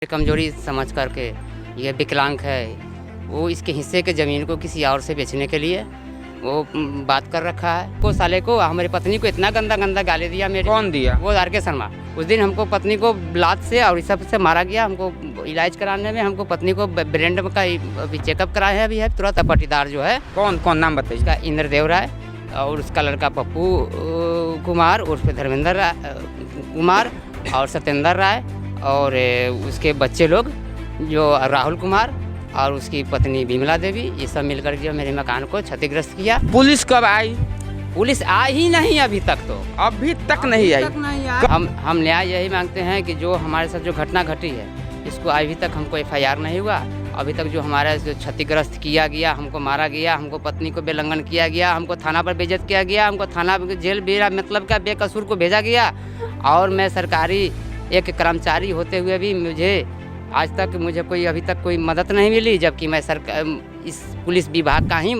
कमजोरी समझ करके ये विकलांग है, वो इसके हिस्से के ज़मीन को किसी और से बेचने के लिए वो बात कर रखा है। को साले को हमारी पत्नी को इतना गंदा गंदा गाली दिया। मेरे कौन दिया? वो आर.के. शर्मा। उस दिन हमको पत्नी को लात से और इस सब से मारा गया। हमको इलाज कराने में हमको पत्नी को ब्रेन का अभी चेकअप कराया है। अभी है तुरंत पटीदार जो है। कौन कौन नाम बताइए? इसका इंद्रदेव राय और उसका लड़का पप्पू कुमार उर्फ धर्मेंद्र कुमार और सत्येंद्र राय और उसके बच्चे लोग जो राहुल कुमार और उसकी पत्नी विमला देवी, ये सब मिलकर जो मेरे मकान को क्षतिग्रस्त किया। पुलिस कब आई? पुलिस आई ही नहीं अभी तक। तो अभी तक नहीं आई। हम न्याय यही मांगते हैं कि जो हमारे साथ जो घटना घटी है इसको अभी तक हमको FIR नहीं हुआ। अभी तक जो हमारा जो क्षतिग्रस्त किया गया, हमको मारा गया, हमको पत्नी को बेलंगन किया गया, हमको थाना पर बेइज्जत किया गया, हमको थाना जेल बेरा मतलब का बेकसूर को भेजा गया। और मैं सरकारी एक कर्मचारी होते हुए भी मुझे आज तक कोई अभी तक कोई मदद नहीं मिली, जबकि मैं इस पुलिस विभाग का ही।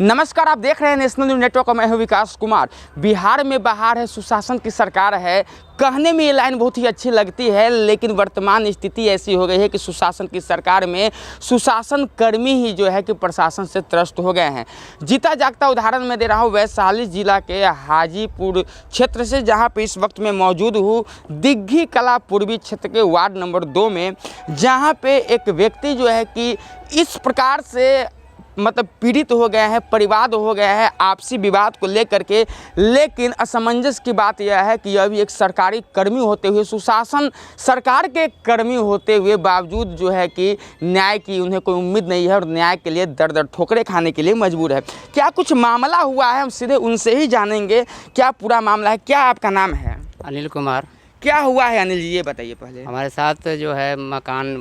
नमस्कार, आप देख रहे हैं नेशनल न्यूज़ नेटवर्क और मैं हूं विकास कुमार। बिहार में बहार है, सुशासन की सरकार है। कहने में ये लाइन बहुत ही अच्छी लगती है, लेकिन वर्तमान स्थिति ऐसी हो गई है कि सुशासन की सरकार में सुशासन कर्मी ही जो है कि प्रशासन से त्रस्त हो गए हैं। जीता जागता उदाहरण मैं दे रहा हूँ वैशाली जिला के हाजीपुर क्षेत्र से, जहाँ पे इस वक्त मैं मौजूद हूँ दिग्घी कला पूर्वी क्षेत्र के वार्ड नंबर 2 में, जहाँ पे एक व्यक्ति जो है कि इस प्रकार से मतलब पीड़ित हो गया है, परिवाद हो गया है आपसी विवाद को लेकर के। लेकिन असमंजस की बात यह है कि अभी एक सरकारी कर्मी होते हुए, सुशासन सरकार के कर्मी होते हुए बावजूद जो है कि न्याय की उन्हें कोई उम्मीद नहीं है और न्याय के लिए दर दर ठोकरें खाने के लिए मजबूर है। क्या कुछ मामला हुआ है, हम सीधे उनसे ही जानेंगे क्या पूरा मामला है। क्या आपका नाम है? अनिल कुमार। क्या हुआ है अनिल जी, ये बताइए पहले। हमारे साथ जो है मकान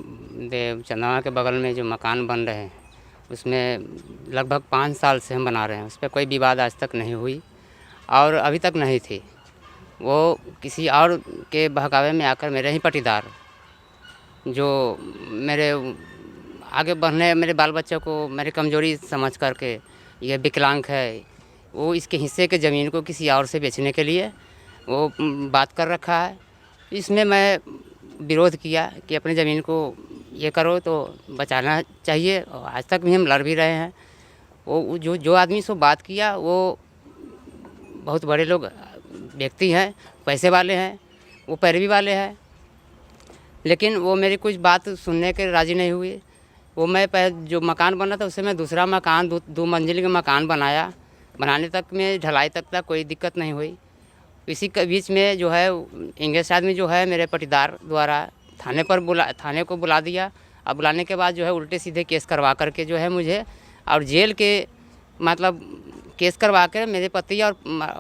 चंदवा के बगल में जो मकान बन रहे हैं उसमें लगभग 5 साल से हम बना रहे हैं। उस पर कोई विवाद आज तक नहीं हुई और अभी तक नहीं थी। वो किसी और के बहकावे में आकर मेरे ही पटीदार जो मेरे आगे बढ़ने, मेरे बाल बच्चों को मेरी कमजोरी समझ करके ये विकलांग है, वो इसके हिस्से के ज़मीन को किसी और से बेचने के लिए वो बात कर रखा है। इसमें मैं विरोध किया कि अपनी ज़मीन को ये करो तो बचाना चाहिए। और आज तक भी हम लड़ भी रहे हैं। वो जो आदमी से बात किया वो बहुत बड़े लोग व्यक्ति हैं, पैसे वाले हैं, वो पैरवी वाले हैं, लेकिन वो मेरी कुछ बात सुनने के राज़ी नहीं हुए। वो मैं जो मकान बना था उससे मैं दूसरा मकान 2 मंजिल का मकान बनाया। बनाने तक में ढलाई तक कोई दिक्कत नहीं हुई। इसी के बीच में जो है इंग्लिश आदमी जो है मेरे पटीदार द्वारा थाने को बुला दिया। अब बुलाने के बाद जो है उल्टे सीधे केस करवा करके जो है मुझे और जेल के मतलब केस करवा कर मेरे पति और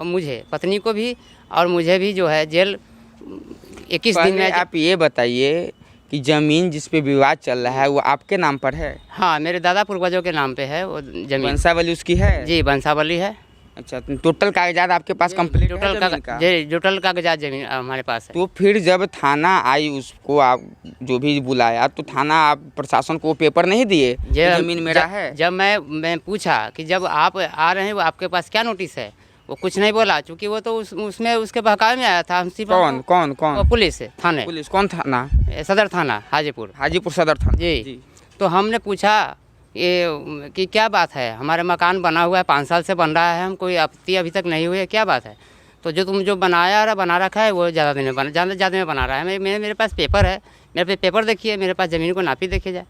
मुझे पत्नी को भी और मुझे भी जो है जेल 21 दिन में। आप ये बताइए कि ज़मीन जिस पे विवाद चल रहा है वो आपके नाम पर है? हाँ, मेरे दादा पूर्वजों के नाम पे है वो ज़मीन। वंशावली उसकी है? जी, वंशावली है। अच्छा, टोटल कागजात आपके पास कंप्लीट है ज़मीन का? जी, टोटल कागजात ज़मीन हमारे पास है। तो फिर जब थाना आई, उसको आप जो भी बुलाया तो थाना आप प्रशासन को पेपर नहीं दिए ज़मीन मेरा है? जब मैं पूछा कि जब आप आ रहे हैं वो आपके पास क्या नोटिस है, वो कुछ नहीं बोला, चूँकि वो तो उसमें उसके बहकावे में आया था। कौन? पुलिस थाने। पुलिस कौन थाना? सदर थाना हाजीपुर सदर थाना। जी। तो हमने पूछा ये कि क्या बात है, हमारे मकान बना हुआ है, 5 साल से बन रहा है, हम कोई आपत्ति अभी तक नहीं हुई है, क्या बात है? तो जो तुम जो बना रखा है वो ज़्यादा में बना रहा है। मेरे पास पेपर है, मेरे पे पेपर देखिए, मेरे पास ज़मीन को नापी देखिए जाए।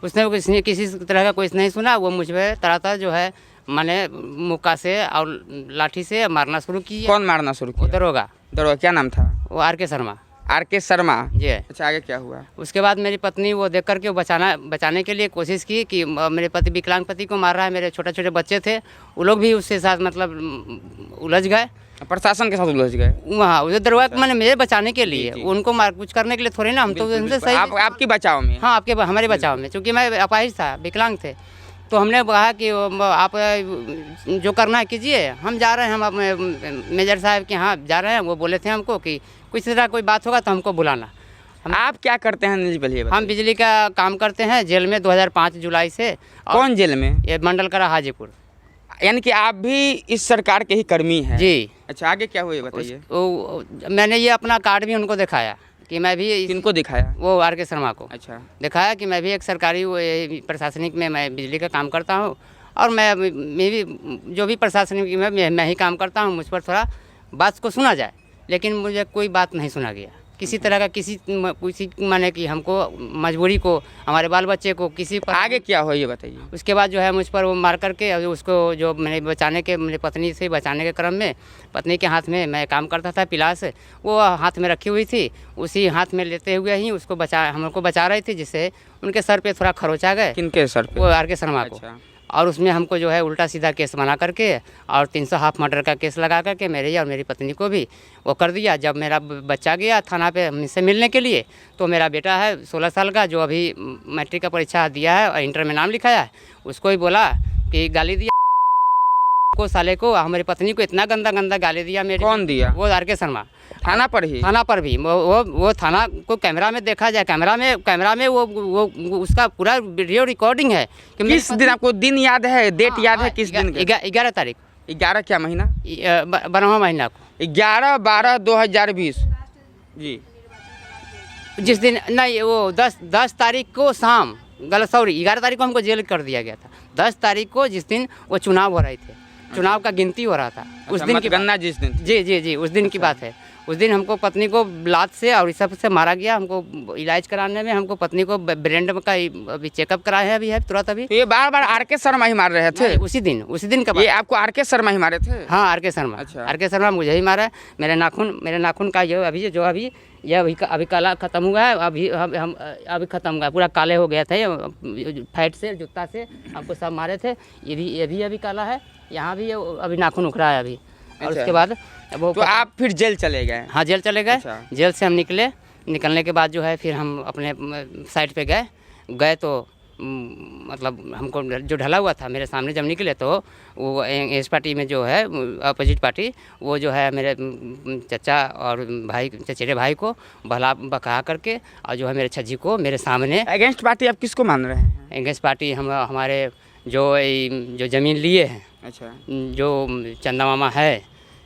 उसने किसी तरह का कोई नहीं सुना। वो मुझ पर तरह जो है मैंने मुक्का से और लाठी से मारना शुरू किया। कौन मारना शुरू किया? दरोगा। क्या नाम था? वो R.के. शर्मा। R.के. शर्मा जी। अच्छा, आगे क्या हुआ? उसके बाद मेरी पत्नी वो देख करके बचाने के लिए कोशिश की कि मेरे पति विकलांग पति को मार रहा है। मेरे छोटे बच्चे थे, वो लोग भी उसके साथ मतलब उलझ गए, प्रशासन के साथ उलझ गए वहाँ उधर दरवाजा मैंने मेरे बचाने के लिए। उनको कुछ करने के लिए थोड़ी ना, हम तो उनसे सही आपकी बचाव में। हाँ, हमारे बचाव में, क्योंकि मैं अपाहिज था, विकलांग थे। तो हमने कहा कि आप जो करना है कीजिए, हम जा रहे हैं, हम अपने मेजर साहब के यहाँ जा रहे हैं। वो बोले थे हमको कि कुछ तरह कोई बात होगा तो हमको बुलाना। आप क्या करते हैं अनिल जी? हम बिजली का काम करते हैं जेल में 2005 जुलाई से। कौन जेल में? ये मंडल करा हाजीपुर। यानी कि आप भी इस सरकार के ही कर्मी हैं? जी। अच्छा, आगे क्या हुआ ये बताइए। मैंने ये अपना कार्ड भी उनको दिखाया कि मैं भी किनको दिखाया? वो आर के शर्मा को अच्छा। दिखाया कि मैं भी एक सरकारी प्रशासनिक में मैं बिजली का काम करता हूँ और मैं भी जो भी प्रशासनिक में मैं ही काम करता हूँ, मुझ पर थोड़ा बात को सुना जाए। लेकिन मुझे कोई बात नहीं सुना गया किसी तरह का, किसी माने कि हमको मजबूरी को, हमारे बाल बच्चे को किसी पर। आगे क्या हो ये बताइए। उसके बाद जो है मुझ पर वो मार करके उसको जो मैंने बचाने के, मेरी पत्नी से बचाने के क्रम में, पत्नी के हाथ में मैं काम करता था पिलास, वो हाथ में रखी हुई थी, उसी हाथ में लेते हुए ही उसको हमको बचा रही थी, जिससे उनके सर पे थोड़ा खरोच आ गए। किनके सर पे? वो आर के शर्मा को। अच्छा। और उसमें हमको जो है उल्टा सीधा केस बना करके और 300 हाफ मर्डर का केस लगा करके मेरे और मेरी पत्नी को भी वो कर दिया। जब मेरा बच्चा गया थाना पे हमसे मिलने के लिए, तो मेरा बेटा है 16 साल का, जो अभी मैट्रिक का परीक्षा दिया है और इंटर में नाम लिखाया है, उसको ही बोला कि गाली दिया को, साले को, हमारी पत्नी को इतना गंदा गाली दिया। मेरे कौन दिया? वो आर के शर्मा। थाना पर ही? थाना पर भी। वो थाना को कैमरा में देखा जाए, कैमरा में वो उसका पूरा वीडियो रिकॉर्डिंग है। कि किस दिन, आपको दिन याद है, डेट याद है किस दिन? 11 तारीख। 11 क्या महीना? 12वां महीना को, 11/12/2020 जी। जिस दिन नहीं, वो 10 तारीख को शाम, गलत, सॉरी, 11 तारीख को हमको जेल कर दिया गया था। 10 तारीख को जिस दिन वो चुनाव हो रहे थे, चुनाव का गिनती हो रहा था, उस दिन की गन्ना जिस दिन। जी उस दिन की बात है। उस दिन हमको पत्नी को लात से और इस सब से मारा गया। हमको इलाज कराने में, हमको पत्नी को ब्रेन का अभी चेकअप कराया है, अभी है तुरंत अभी। तो ये बार आर के शर्मा ही मार रहे थे? उसी दिन का ये आपको आर के शर्मा ही मारे थे? हाँ, आर के शर्मा। अच्छा। आर के शर्मा मुझे ही मारा है। मेरे नाखून का ये अभी काला खत्म हुआ है, अभी खत्म हुआ है, पूरा काले हो गया थे फैट से, जूता से हमको सब मारे थे। ये भी अभी काला है, यहाँ भी अभी नाखून उखड़ा है अभी। और उसके बाद वो, तो आप फिर जेल चले गए? हाँ, जेल चले गए। अच्छा। जेल से हम निकलने के बाद जो है फिर हम अपने साइड पे गए तो मतलब हमको जो ढला हुआ था मेरे सामने जब निकले, तो वो एस पार्टी में जो है अपोजिट पार्टी, वो जो है मेरे चचा और चचेरे भाई को बका करके, और जो है मेरे छज्जी को मेरे सामने। अगेंस्ट पार्टी आप किसको मान रहे हैं? अगेंस्ट पार्टी हमारे जो ज़मीन लिए हैं। अच्छा। जो चंदा मामा है,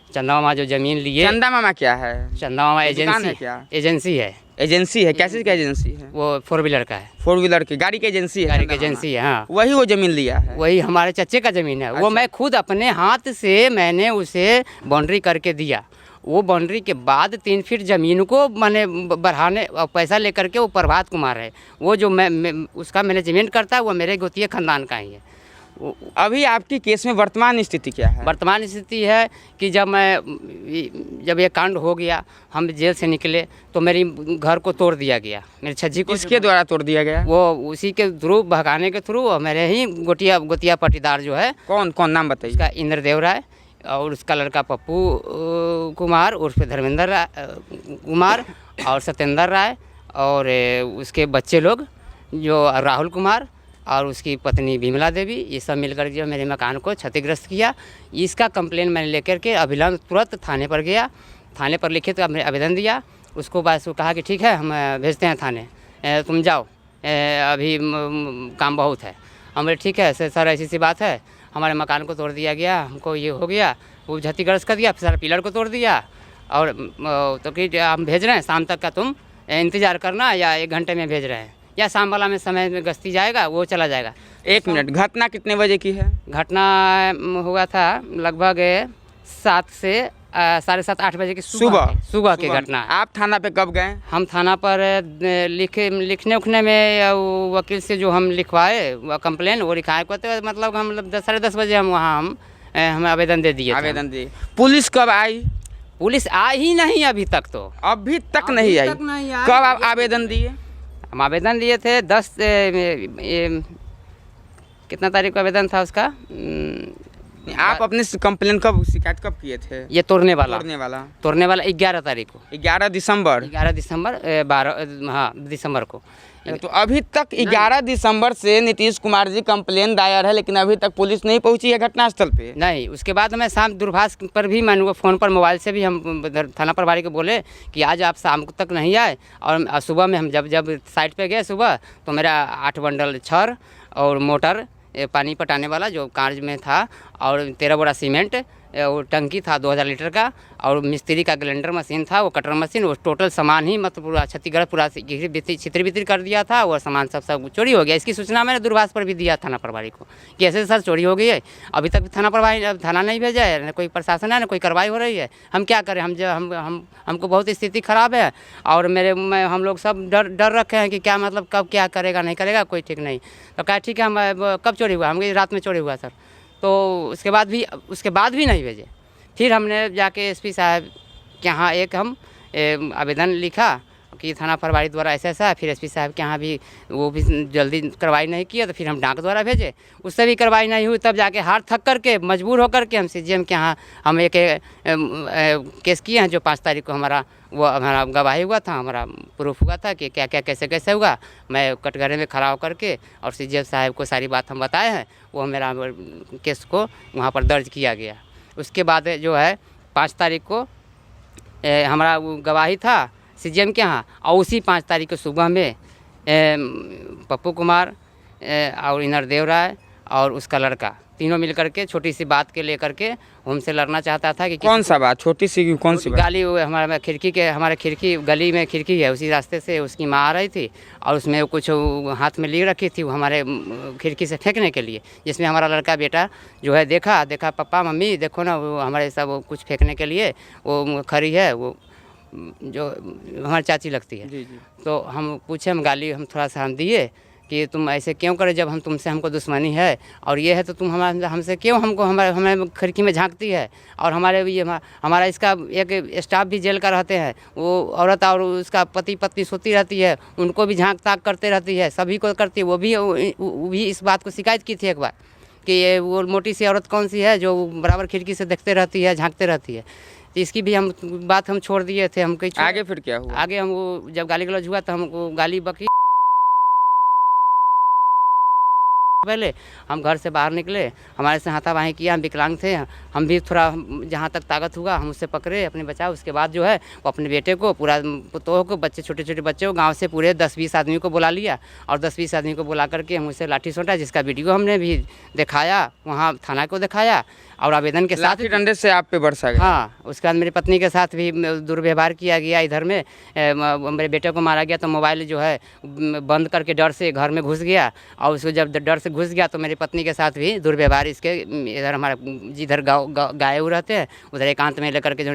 चंदा मामा जो ज़मीन लिए। चंदा मामा क्या है? चंदा मामा एजेंसी है। एजेंसी है। कैसे क्या एजेंसी है? वो 4 व्हीलर का है। 4 व्हीलर की गाड़ी की एजेंसी है? गाड़ी की एजेंसी है, हाँ। वही वो ज़मीन लिया है? वही हमारे चच्चे का ज़मीन है। अच्छा। वो मैं खुद अपने हाथ से मैंने उसे बाउंड्री करके दिया। वो बाउंड्री के बाद 3 फीट ज़मीन को मैंने बढ़ाने और पैसा लेकर के वो प्रभात कुमार है, वो जो मैं उसका मैनेजमेंट करता है, वो मेरे गोतिया खानदान का ही है। अभी आपकी केस में वर्तमान स्थिति क्या है? वर्तमान स्थिति है कि जब ये कांड हो गया, हम जेल से निकले, तो मेरी घर को तोड़ दिया गया, मेरे छज्जी को। किसके द्वारा तोड़ दिया गया? वो उसी के थ्रू, भगाने के थ्रू, और मेरे ही गोतिया पट्टीदार जो है। कौन नाम बताइए? उसका इंद्रदेव राय, और उसका लड़का पप्पू कुमार उर्फ धर्मेंद्र कुमार, और सत्येंद्र राय, और उसके बच्चे लोग जो राहुल कुमार और उसकी पत्नी विमला देवी, ये सब मिलकर जो मेरे मकान को क्षतिग्रस्त किया। इसका कंप्लेन मैंने लेकर के अभिलंब तुरंत थाने पर गया। थाने पर लिखित आवेदन दिया। उसको बस कहा कि ठीक है, हम भेजते हैं थाने, तुम जाओ, अभी काम बहुत है। हमारे ठीक है सर, ऐसी सी बात है, हमारे मकान को तोड़ दिया गया, हमको ये हो गया, वो क्षतिग्रस्त कर दिया, फिर सारा पिलर को तोड़ दिया, और तो कि हम भेज रहे हैं, शाम तक का तुम इंतज़ार करना, या 1 घंटे में भेज रहे हैं, या शाम वाला में समय में गश्ती जाएगा, वो चला जाएगा। 1 मिनट, घटना कितने बजे की है? घटना हुआ था लगभग 7 से 7:30 8 बजे की सुबह की घटना। आप थाना पे कब गए? हम थाना पर लिखने उखने में, वकील से जो हम लिखवाए कंप्लेन, वो लिखाए को, तो मतलब हम 10 बजे हम वहाँ हमें आवेदन दे दिए। आवेदन दिए। पुलिस कब आई? पुलिस आई ही नहीं अभी तक। तो अभी तक नहीं आई? कब आप आवेदन दिए? हम आवेदन दिए थे 10 कितना तारीख को आवेदन था उसका। आप अपने कंप्लेन कब, शिकायत कब किए थे? ये तोड़ने वाला 11 तारीख को। 11 दिसंबर 12 हाँ दिसंबर को। तो अभी तक 11 दिसंबर से नीतीश कुमार जी कंप्लेन दायर है, लेकिन अभी तक पुलिस नहीं पहुंची है घटनास्थल पे? नहीं। उसके बाद मैं शाम दूरभाष पर भी, मैंने फ़ोन पर मोबाइल से भी हम थाना प्रभारी को बोले कि आज आप शाम तक नहीं आए, और सुबह में हम जब साइट पे गए सुबह, तो मेरा 8 बंडल छड़ और मोटर पानी पटाने वाला जो कार्ज में था, और 13 बोरा सीमेंट वो टंकी था 2000 लीटर का, और मिस्त्री का ग्राइंडर मशीन था, वो कटर मशीन, वो टोटल सामान ही मतलब पूरा क्षतिग्रस्त, पूरा छितर बितर कर दिया था। वो सामान सब चोरी हो गया। इसकी सूचना मैंने दूरभाष पर भी दिया थाना प्रभारी को कि ऐसे सर चोरी हो गई है। अभी तक थाना प्रभारी थाना नहीं भेजा है, न कोई प्रशासन है, न कोई कार्रवाई हो रही है। हम क्या करें? हमको बहुत स्थिति खराब है, और हम लोग सब डर रखे हैं कि क्या मतलब कब क्या करेगा नहीं करेगा, कोई ठीक नहीं। तो क्या ठीक है, हम कब चोरी हुआ? हम रात में चोरी हुआ सर। तो उसके बाद भी नहीं भेजे। फिर हमने जाके एसपी साहब के यहाँ एक हम आवेदन लिखा कि थाना प्रभारी द्वारा ऐसा। फिर एसपी साहब के यहाँ भी वो भी जल्दी कार्रवाई नहीं किया, तो फिर हम डाक द्वारा भेजे, उससे भी कार्रवाई नहीं हुई। तब जाके हार थक करके मजबूर होकर के हम सीजीएम के यहाँ हम एक केस किए हैं, जो 5 तारीख को हमारा गवाही हुआ था, हमारा प्रूफ हुआ था कि क्या क्या कैसे हुआ। मैं कटघरे में खड़ा होकर के और सीजीएम साहब को सारी बात हम बताए हैं। वो मेरा केस को वहाँ पर दर्ज किया गया। उसके बाद जो है 5 तारीख को हमारा गवाही था सीजीएम के यहाँ, और उसी 5 तारीख को सुबह में पप्पू कुमार और इंद्रदेव राय और उसका लड़का तीनों मिलकर के छोटी सी बात के लेकर के हमसे लड़ना चाहता था कि कौन सा बात? छोटी सी कौन सी बात? गाली हमारे खिड़की गली में खिड़की है, उसी रास्ते से उसकी माँ आ रही थी, और उसमें कुछ हाथ में लिए रखी थी, वो हमारे खिड़की से फेंकने के लिए, जिसमें हमारा लड़का बेटा जो है देखा पापा मम्मी देखो ना, वो हमारे सब कुछ फेंकने के लिए वो खड़ी है, वो जो हमारी चाची लगती है। जी जी। तो हम पूछे, हम गाली हम थोड़ा सा हम दिए कि तुम ऐसे क्यों करे, जब हमको दुश्मनी है और ये है, तो तुम हमसे क्यों हमें खिड़की में झांकती है। और हमारा इसका एक स्टाफ भी जेल का रहते हैं, वो औरत और उसका पति पत्नी सोती रहती है, उनको भी झांक ताक करते रहती है, सभी को करती है। वो भी इस बात को शिकायत की थी एक बार कि ये वो मोटी सी औरत कौन सी है जो बराबर खिड़की से देखते रहती है, झांकते रहती है। तो इसकी भी बात हम छोड़ दिए थे। आगे फिर क्या हुआ? आगे हम वो जब गाली गलौज हुआ तो हमको गाली बकी। पहले हम घर से बाहर निकले, हमारे से हाथापाई किया, हम विकलांग थे, हम भी थोड़ा जहाँ तक ताकत हुआ हम उससे पकड़े अपने बचाव। उसके बाद जो है वो अपने बेटे को, पूरा पुतोह को, बच्चे छोटे बच्चे को गांव से पूरे 10-20 आदमी को बुला लिया, और 10-20 आदमी को बुला करके हम उससे लाठी सोटा, जिसका वीडियो हमने भी दिखाया, वहाँ थाना को दिखाया, और आवेदन के साथ लाठी डंडे से आप पे बरसा गया? हाँ। उसके बाद मेरी पत्नी के साथ भी दुर्व्यवहार किया गया। इधर में मेरे बेटे को मारा गया, तो मोबाइल जो है बंद करके डर से घर में घुस गया, और उसको जब डर से घुस गया तो मेरी पत्नी के साथ भी दुर्व्यवहार इसके इधर हमारा जिधर गाय रहते हैं उधर एकांत में लेकर के जो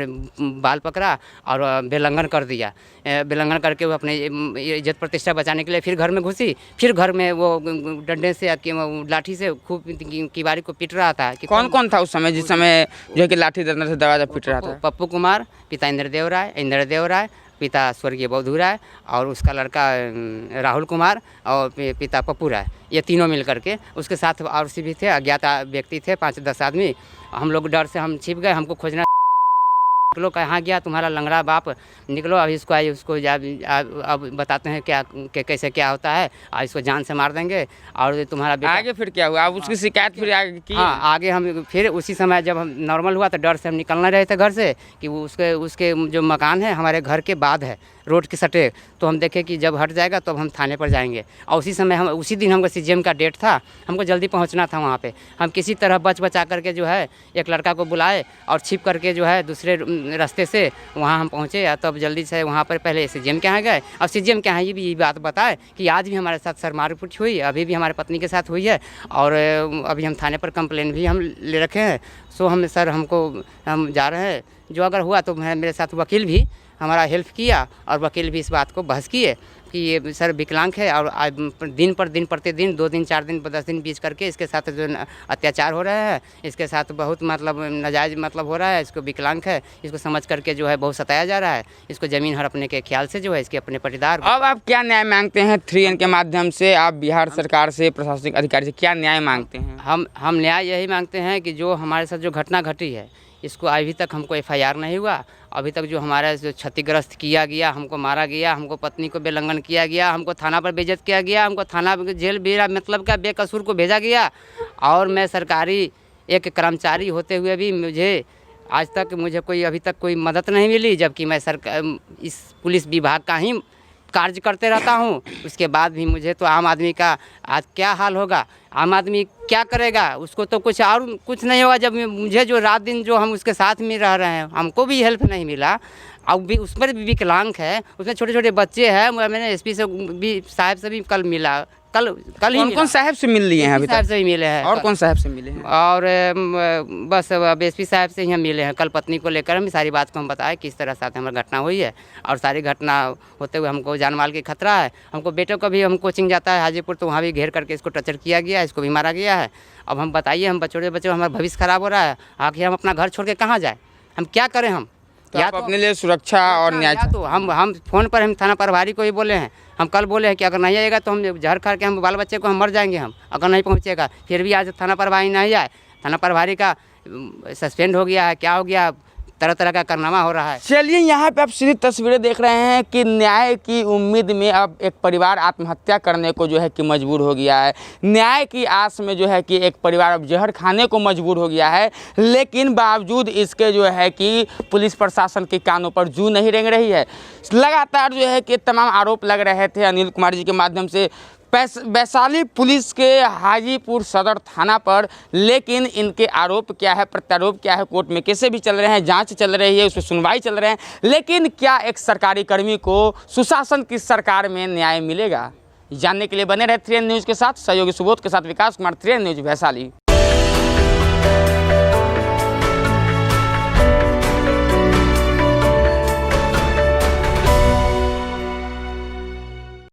बाल पकड़ा और बेलंगन कर दिया। बेलंगन करके वो अपने इज्जत प्रतिष्ठा बचाने के लिए फिर घर में घुसी, फिर घर में वो डंडे से लाठी से खूब किवाड़ी को पीट रहा था। कि कौन था उस समय, जिस समय जो है कि लाठी डंडे से दरवाजा पीट रहा था? पप्पू कुमार, पिता इंद्रदेव राय, पिता स्वर्गीय बौद्धू राय, और उसका लड़का राहुल कुमार, और पिता पप्पू राय, ये तीनों मिल करके। उसके साथ और भी थे, अज्ञात व्यक्ति थे 5-10 आदमी। हम लोग डर से हम छिप गए, हमको खोजना, निकलो कहाँ गया तुम्हारा लंगड़ा बाप, निकलो अभी इसको आइए, उसको अब बताते हैं कैसे क्या होता है, आज इसको जान से मार देंगे। और तुम्हारा बेटा आगे फिर क्या हुआ? आप उसकी शिकायत फिर आगे की? हाँ, आगे हम फिर उसी समय जब हम नॉर्मल हुआ तो डर से हम निकलना रहे थे घर से कि वो उसके जो मकान है हमारे घर के बाद है, रोड के सटे। तो हम देखे कि जब हट जाएगा तो हम थाने पर जाएंगे, और उसी दिन हमको सीजीएम का डेट था, हमको जल्दी पहुंचना था वहाँ पे। हम किसी तरह बचा करके जो है एक लड़का को बुलाए और छिप करके जो है दूसरे रास्ते से वहाँ हम पहुँचे। तब जल्दी से वहाँ पर पहले सीजीएम के यहाँ गए, और सीजीएम के यहाँ ये भी बात बताए कि आज भी हमारे साथ सर मारपीट हुई, अभी भी हमारे पत्नी के साथ हुई है, और अभी हम थाने पर कंप्लेन भी हम ले रखे हैं। सो हम जा रहे हैं, जो अगर हुआ तो मेरे साथ वकील भी हमारा हेल्प किया, और वकील भी इस बात को बहस किए कि ये सर विकलांग है, और दिन प्रतिदिन 2 दिन 4 दिन 10 दिन बीच करके इसके साथ जो अत्याचार हो रहा है, इसके साथ बहुत मतलब नाजायज़ मतलब हो रहा है, इसको विकलांग है, इसको समझ करके जो है बहुत सताया जा रहा है, इसको ज़मीन हड़पने के ख्याल से जो है इसके अपने पटीदार। अब आप क्या न्याय मांगते हैं 3N के माध्यम से? आप बिहार सरकार से, प्रशासनिक अधिकारी से क्या न्याय मांगते हैं? हम न्याय यही मांगते हैं कि जो हमारे साथ जो घटना घटी है, इसको अभी तक हमको FIR नहीं हुआ, अभी तक जो हमारा जो क्षतिग्रस्त किया गया, हमको मारा गया, हमको पत्नी को बेलंगन किया गया, हमको थाना पर बेइज्जत किया गया, हमको थाना जेल बेरा मतलब का बेकसूर को भेजा गया, और मैं सरकारी एक कर्मचारी होते हुए भी आज तक मुझे अभी तक कोई मदद नहीं मिली, जबकि मैं इस पुलिस विभाग का ही कार्य करते रहता हूँ, उसके बाद भी मुझे तो आम आदमी का आज क्या हाल होगा, आम आदमी क्या करेगा, उसको तो कुछ और कुछ नहीं होगा। जब मुझे जो रात दिन जो हम उसके साथ में रह रहे हैं, हमको भी हेल्प नहीं मिला। अब भी उस पर भी विकलांग है, उसमें छोटे छोटे बच्चे हैं। मैंने एसपी से भी साहब से भी कल मिला, कल ही कौन साहब से मिल लिए हैं अभी साहब तक? से ही मिले हैं। और कौन साहब से मिले हैं? और बस अब एसपी साहब से ही हम मिले हैं। कल पत्नी को लेकर हम सारी बात को हम बताए किस तरह साथ हमारी घटना हुई है, और सारी घटना होते हुए हमको जान माल की खतरा है। हमको बेटे को भी हम कोचिंग जाता है हाजीपुर, तो वहाँ भी घेर करके इसको टचर किया गया, इसको भी मारा गया है। अब हम बताइए, हम बच्चे हमारा भविष्य खराब हो रहा है, आखिर हम अपना घर छोड़ के कहाँ जाए, हम क्या करें? हम तो आप अपने लिए सुरक्षा और न्याय तो हम फ़ोन पर हम थाना प्रभारी को ही बोले हैं। हम कल बोले हैं कि अगर नहीं आएगा तो हम जहर खा के हम बाल बच्चे को हम मर जाएंगे हम, अगर नहीं पहुँचेगा। फिर भी आज थाना प्रभारी नहीं आए, थाना प्रभारी का सस्पेंड हो गया है, क्या हो गया, तरह तरह का कारनामा हो रहा है। चलिए, यहाँ पे आप सीधी तस्वीरें देख रहे हैं कि न्याय की उम्मीद में अब एक परिवार आत्महत्या करने को जो है कि मजबूर हो गया है। न्याय की आस में जो है कि एक परिवार अब जहर खाने को मजबूर हो गया है, लेकिन बावजूद इसके जो है कि पुलिस प्रशासन के कानों पर जू नहीं रेंग रही है। लगातार जो है कि तमाम आरोप लग रहे थे अनिल कुमार जी के माध्यम से वैशाली पुलिस के हाजीपुर सदर थाना पर, लेकिन इनके आरोप क्या है, प्रत्यारोप क्या है, कोर्ट में कैसे भी चल रहे हैं, जांच चल रही है, उस पर सुनवाई चल रहे हैं, लेकिन क्या एक सरकारी कर्मी को सुशासन की सरकार में न्याय मिलेगा? जानने के लिए बने रहे 3N न्यूज़ के साथ। सहयोगी सुबोध के साथ विकास कुमार, 3N न्यूज़ वैशाली।